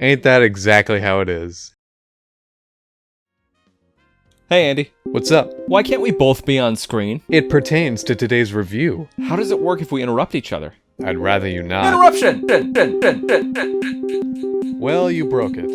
Ain't that exactly how it is? Hey Andy, What's up? why can't we both be on screen? It pertains to today's review. How does it work if we interrupt each other? I'd rather you not. Interruption! Well, you broke it.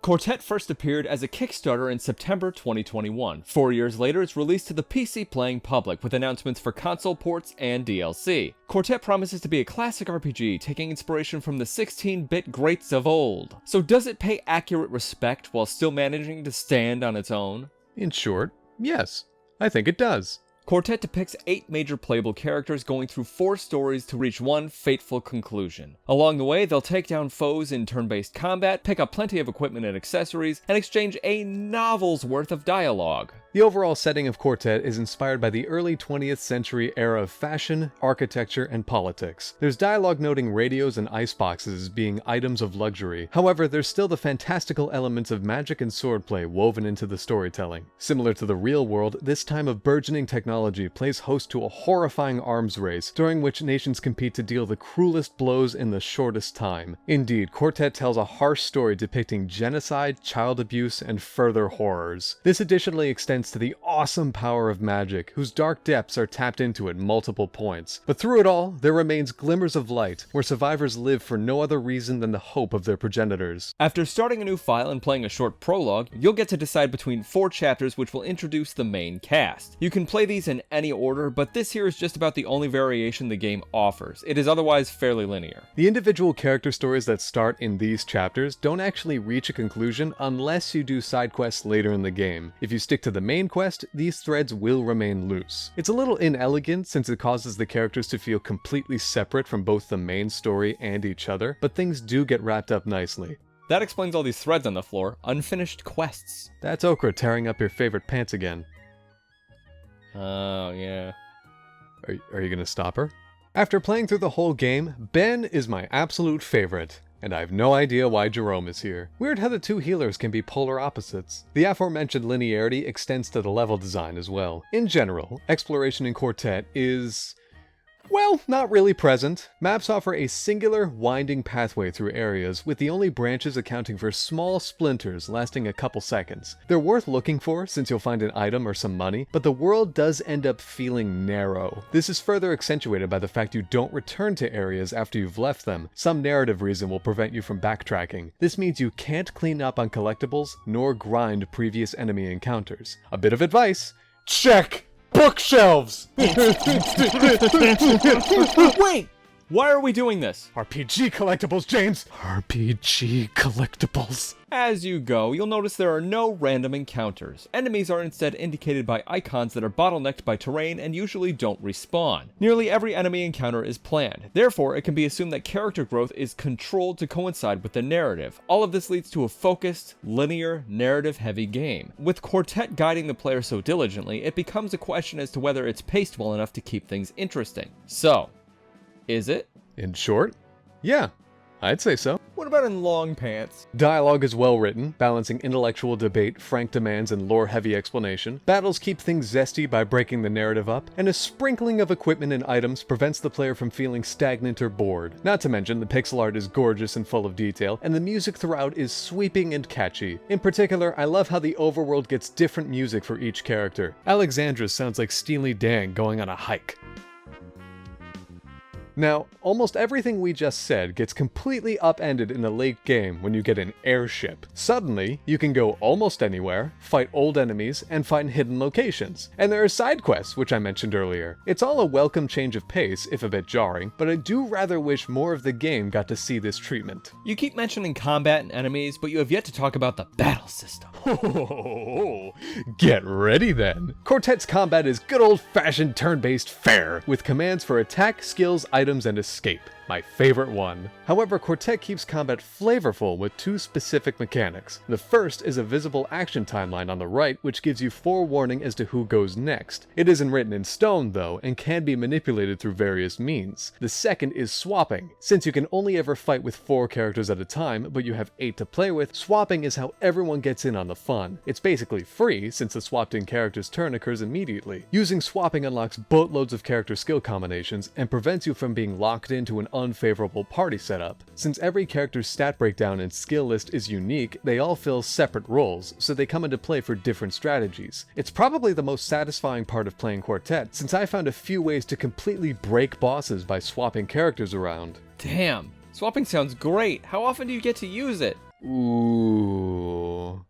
Quartet first appeared as a Kickstarter in September 2021. 4 years later, it's released to the PC playing public with announcements for console ports and DLC. Quartet promises to be a classic RPG, taking inspiration from the 16-bit greats of old. So does it pay accurate respect while still managing to stand on its own? In short, yes. I think it does. Quartet depicts 8 major playable characters going through 4 stories to reach one fateful conclusion. Along the way, they'll take down foes in turn-based combat, pick up plenty of equipment and accessories, and exchange a novel's worth of dialogue. The overall setting of Quartet is inspired by the early 20th century era of fashion, architecture, and politics. There's dialogue noting radios and iceboxes as being items of luxury. However, there's still the fantastical elements of magic and swordplay woven into the storytelling. Similar to the real world, this time of burgeoning technology plays host to a horrifying arms race, during which nations compete to deal the cruelest blows in the shortest time. Indeed, Quartet tells a harsh story depicting genocide, child abuse, and further horrors. This additionally extends to the awesome power of magic, whose dark depths are tapped into at multiple points. But through it all, there remains glimmers of light, where survivors live for no other reason than the hope of their progenitors. After starting a new file and playing a short prologue, you'll get to decide between 4 chapters which will introduce the main cast. You can play these in any order, but this here is just about the only variation the game offers. It is otherwise fairly linear. The individual character stories that start in these chapters don't actually reach a conclusion unless you do side quests later in the game. If you stick to the main quest, these threads will remain loose. It's a little inelegant since it causes the characters to feel completely separate from both the main story and each other, but things do get wrapped up nicely. That explains all these threads on the floor, unfinished quests. That's Okra tearing up your favorite pants again. Oh, yeah. Are you gonna stop her? After playing through the whole game, Ben is my absolute favorite. And I have no idea why Jerome is here. Weird how the 2 healers can be polar opposites. The aforementioned linearity extends to the level design as well. In general, exploration in Quartet is... well, not really present. Maps offer a singular, winding pathway through areas, with the only branches accounting for small splinters lasting a couple seconds. They're worth looking for, since you'll find an item or some money, but the world does end up feeling narrow. This is further accentuated by the fact you don't return to areas after you've left them. Some narrative reason will prevent you from backtracking. This means you can't clean up on collectibles, nor grind previous enemy encounters. A bit of advice: check bookshelves! Wait! Why are we doing this? RPG collectibles, James! RPG collectibles. As you go, you'll notice there are no random encounters. Enemies are instead indicated by icons that are bottlenecked by terrain and usually don't respawn. Nearly every enemy encounter is planned. Therefore, it can be assumed that character growth is controlled to coincide with the narrative. All of this leads to a focused, linear, narrative-heavy game. With Quartet guiding the player so diligently, it becomes a question as to whether it's paced well enough to keep things interesting. So, is it? In short, yeah, I'd say so. What about in long pants? Dialogue is well written, balancing intellectual debate, frank demands, and lore-heavy explanation. Battles keep things zesty by breaking the narrative up, and a sprinkling of equipment and items prevents the player from feeling stagnant or bored. Not to mention, the pixel art is gorgeous and full of detail, and the music throughout is sweeping and catchy. In particular, I love how the overworld gets different music for each character. Alexandra sounds like Steely Dan going on a hike. Now, almost everything we just said gets completely upended in the late game when you get an airship. Suddenly, you can go almost anywhere, fight old enemies, and find hidden locations. And there are side quests, which I mentioned earlier. It's all a welcome change of pace, if a bit jarring, but I do rather wish more of the game got to see this treatment. You keep mentioning combat and enemies, but you have yet to talk about the battle system. Get ready then! Quartet's combat is good old-fashioned turn-based fare, with commands for attack, skills, items, and escape. my favorite one. However, Quartet keeps combat flavorful with two specific mechanics. The first is a visible action timeline on the right, which gives you forewarning as to who goes next. It isn't written in stone though, and can be manipulated through various means. The second is swapping. Since you can only ever fight with 4 characters at a time, but you have 8 to play with, swapping is how everyone gets in on the fun. It's basically free, since the swapped in character's turn occurs immediately. Using swapping unlocks boatloads of character skill combinations, and prevents you from being locked into an unfavorable party setup. Since every character's stat breakdown and skill list is unique, they all fill separate roles, so they come into play for different strategies. It's probably the most satisfying part of playing Quartet, since I found a few ways to completely break bosses by swapping characters around. Damn, swapping sounds great. How often do you get to use it? Ooh.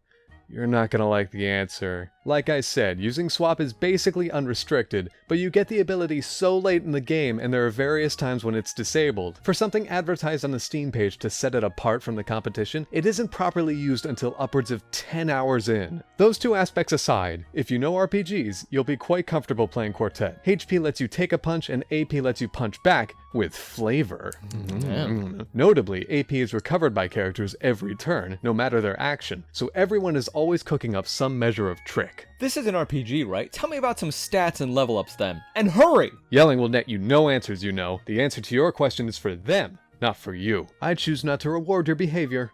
You're not gonna like the answer. Like I said, using swap is basically unrestricted, but you get the ability so late in the game and there are various times when it's disabled. For something advertised on the Steam page to set it apart from the competition, it isn't properly used until upwards of 10 hours in. Those two aspects aside, if you know RPGs, you'll be quite comfortable playing Quartet. HP lets you take a punch and AP lets you punch back with flavor. Notably, AP is recovered by characters every turn, no matter their action, so everyone is always cooking up some measure of trick. This is an RPG, right? Tell me about some stats and level ups then. And hurry! Yelling will net you no answers, you know. The answer to your question is for them, not for you. I choose not to reward your behavior.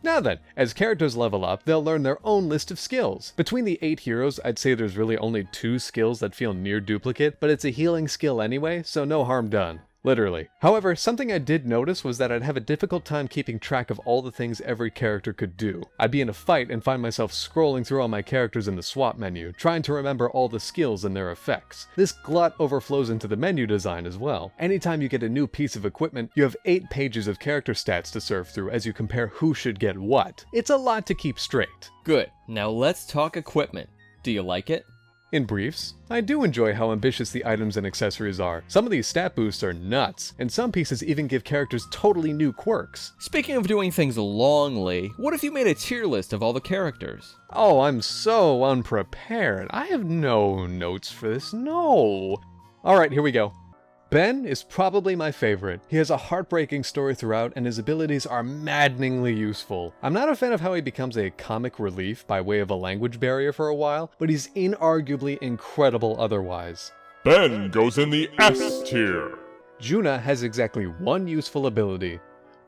Now then, as characters level up, they'll learn their own list of skills. Between the 8 heroes, I'd say there's really only 2 skills that feel near duplicate, but it's a healing skill anyway, so no harm done. Literally. However, something I did notice was that I'd have a difficult time keeping track of all the things every character could do. I'd be in a fight and find myself scrolling through all my characters in the swap menu, trying to remember all the skills and their effects. This glut overflows into the menu design as well. Anytime you get a new piece of equipment, you have 8 pages of character stats to surf through as you compare who should get what. It's a lot to keep straight. Good. Now let's talk equipment. Do you like it? In briefs, I do enjoy how ambitious the items and accessories are. Some of these stat boosts are nuts, and some pieces even give characters totally new quirks. Speaking of doing things longly, what if you made a tier list of all the characters? Oh, I'm so unprepared. I have no notes for this, no. Alright, here we go. Ben is probably my favorite. He has a heartbreaking story throughout, and his abilities are maddeningly useful. I'm not a fan of how he becomes a comic relief by way of a language barrier for a while, but he's inarguably incredible otherwise. Ben goes in the S tier. Juna has exactly one useful ability,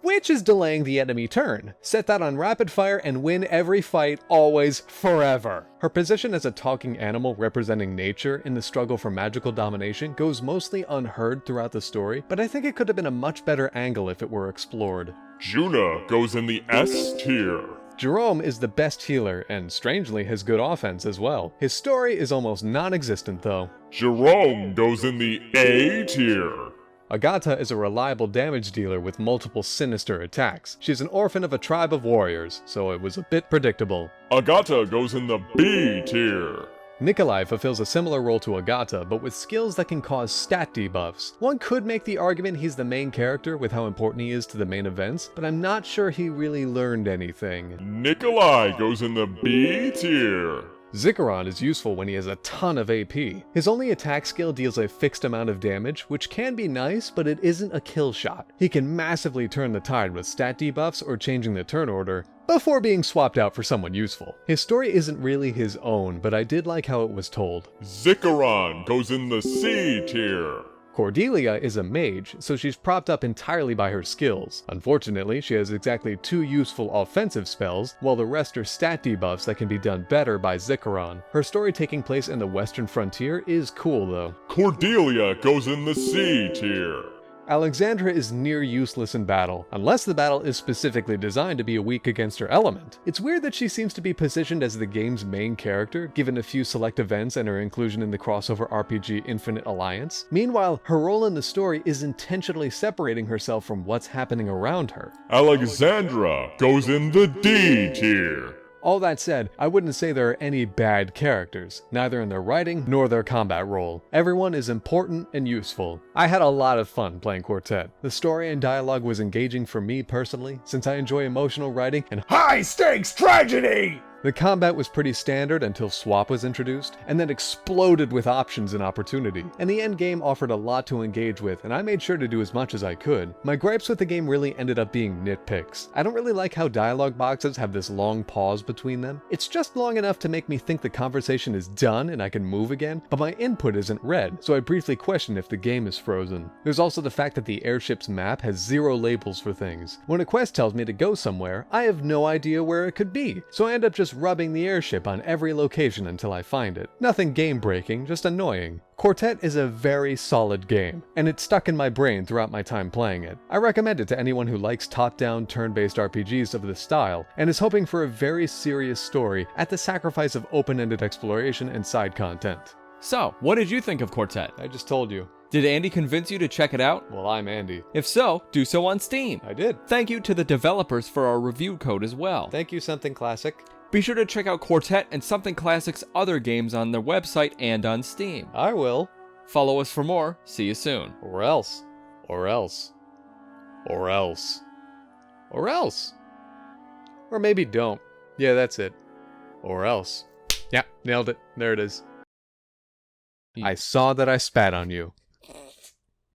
which is delaying the enemy turn. Set that on rapid fire and win every fight, always, forever. Her position as a talking animal representing nature in the struggle for magical domination goes mostly unheard throughout the story, but I think it could have been a much better angle if it were explored. Juna goes in the S tier. Jerome is the best healer, and strangely has good offense as well. His story is almost non-existent though. Jerome goes in the A tier. Agata is a reliable damage dealer with multiple sinister attacks. She's an orphan of a tribe of warriors, so it was a bit predictable. Agata goes in the B tier. Nikolai fulfills a similar role to Agata, but with skills that can cause stat debuffs. One could make the argument he's the main character with how important he is to the main events, but I'm not sure he really learned anything. Nikolai goes in the B tier. Zikaron is useful when he has a ton of AP. His only attack skill deals a fixed amount of damage, which can be nice, but it isn't a kill shot. He can massively turn the tide with stat debuffs or changing the turn order, before being swapped out for someone useful. His story isn't really his own, but I did like how it was told. Zikaron goes in the C tier. Cordelia is a mage, so she's propped up entirely by her skills. Unfortunately, she has exactly 2 useful offensive spells, while the rest are stat debuffs that can be done better by Zikaron. Her story taking place in the western frontier is cool though. Cordelia goes in the C tier. Alexandra is near useless in battle, unless the battle is specifically designed to be weak against her element. It's weird that she seems to be positioned as the game's main character, given a few select events and her inclusion in the crossover RPG Infinite Alliance. Meanwhile, her role in the story is intentionally separating herself from what's happening around her. Alexandra goes in the D tier. All that said, I wouldn't say there are any bad characters, neither in their writing nor their combat role. Everyone is important and useful. I had a lot of fun playing Quartet. The story and dialogue was engaging for me personally, since I enjoy emotional writing and high-stakes tragedy! The combat was pretty standard until Swap was introduced, and then exploded with options and opportunity, and the endgame offered a lot to engage with, and I made sure to do as much as I could. My gripes with the game really ended up being nitpicks. I don't really like how dialogue boxes have this long pause between them. It's just long enough to make me think the conversation is done and I can move again, but my input isn't read, so I briefly question if the game is frozen. There's also the fact that the airship's map has 0 labels for things. When a quest tells me to go somewhere, I have no idea where it could be, so I end up just rubbing the airship on every location until I find it. Nothing game-breaking, just annoying. Quartet is a very solid game, and it's stuck in my brain throughout my time playing it. I recommend it to anyone who likes top-down, turn-based RPGs of this style, and is hoping for a very serious story at the sacrifice of open-ended exploration and side content. So, what did you think of Quartet? I just told you. Did Andy convince you to check it out? Well, I'm Andy. If so, do so on Steam. I did. Thank you to the developers for our review code as well. Thank you, Something Classic. Be sure to check out Quartet and Something Classic's other games on their website and on Steam. I will. Follow us for more. See you soon. Or else. Or else. Or else. Or else. Or maybe don't. Yeah, that's it. Or else. Yeah, nailed it. There it is. I saw that I spat on you.